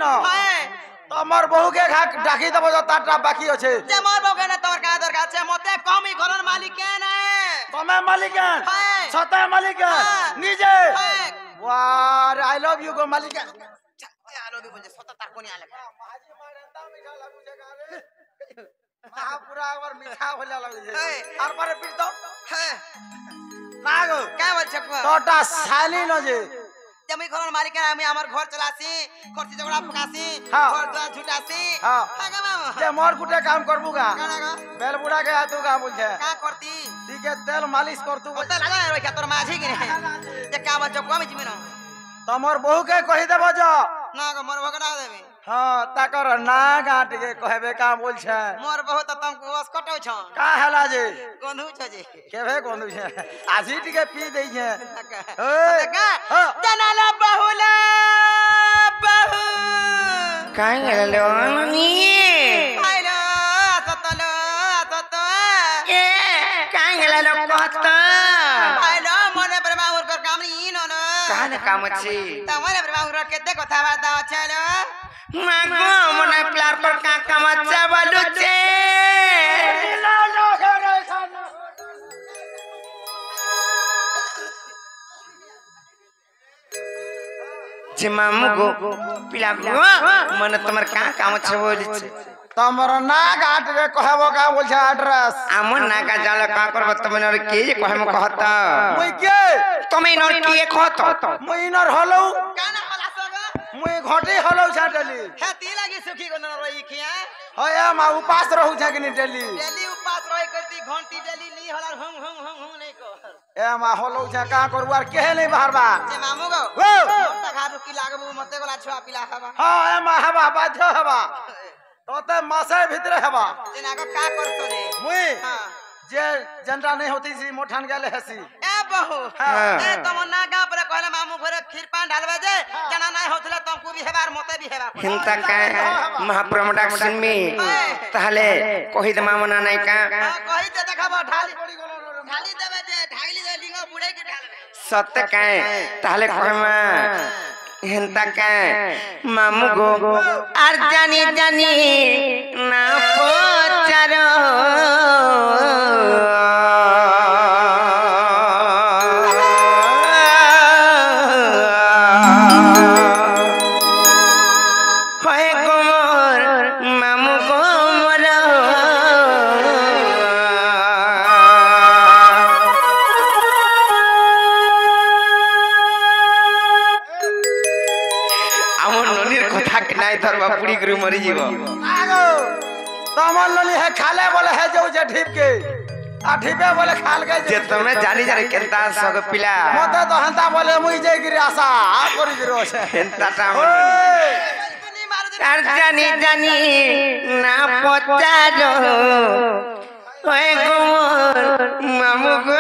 न तमर बहु के डाकी दबो जो ताटा बाकी अछि जे मोर बहु के न तोर का दरकार छे मते कम ही घरन मालिक के न तमे मालिक छता मालिक निजे वार आई लव यू गो मालिक आई लव यू बोल छता तार कोनी आले माजी मारेंता मीठा लागु छे गारे महापुरा और मीठा होला लागु छे और पारे पीर तो ना गो का बोल छक तोटा साली न जे जमी घरन मालिक আমি আমার ঘর চলাছি খরচি ঝগড়া পকাছি ঘর দুয়া ঝুটাছি जे मोर कुटे काम करबू गा बेल बुड़ा के तू का बोल छे का करती ठीक है तेल मालिश कर तू तो लगा रे क्या तोर माझी गिरे जे का बच्चो कम जिमिन तमर बहु के कहि देबो जो ना गो मोर भगड़ा देबे हां ताकर ना गाट के कहबे का बोल छे मोर बहुत तुमको बस कटौ छ का हला जे गंधु छ जे केबे गंधु छे आजी टिके पी देई छे ओए जनाला बहुला बहु काई गेलो नी आइलो सतलो सत ए काई गेलो कहत आइलो मने ब्रह्माउर कर काम नी न न काने काम छी तमरे ब्रह्माउर केते कथा बात छलो मागो मने प्यार पर का काम छ बोलु छे जे मामू गो पिला गो मन तमर का काम छ बोलि छे तमर ना गाट के कहबो का बोल छे एड्रेस आमन ना का जाल का करब तमन के जे कहम कहत मुई के तमे नर के कहत मुई नर हलौ काना होला सग मुई घटी हलौ छाटली हे ती लागी सुखी गन रही खिया हया मा उपास रहू छ कि नहीं डेली डेली उपास रही करती घंटी डेली नी होला हम नहीं कर ए मा हलौ छ का करबू आर केहे नहीं बाहरबा जे मामू गो ओ मोटा घाटू की लागबू मते गोला छुआ पिला हवा हां ए मा हवा बाध्य हवा तोते मासे भीतर हवा जे नागो का करतो रे मुई हां जे जनता नहीं होती सी मोठान गेले हसी ए बहू ए तुम ना गांव पर कहले मामू घरे खीर पान ढालबे जे जना नहीं होतले तुमको भी हेबार मते भी हेबा हिंता का महाप्रमोडक्शन में ताहले कहि द मामना नहीं का कहि दे देखबो ढाली देबे जे ढाली दे लिंगो बुढ़े के ढालबे सत्य का ताहले कहमा हिंता का मामू गो आर जानी जानी ना पोचारो होए गोमर मामू गोमर আমন ননির কথা के নাই ধরবা পুরি করে মরি जीव आगो तमन लली है खाले बोले है जो जे ढीप के आ ढीपे बोले खाल के जे तमे जानी जाने केनता सग पिला मते तो हंता बोले मुई जे गिरी आशा आ करी गिरो छे केनता टाम ओए আর জানি জানি না পচারো ওই গোমর মামু গো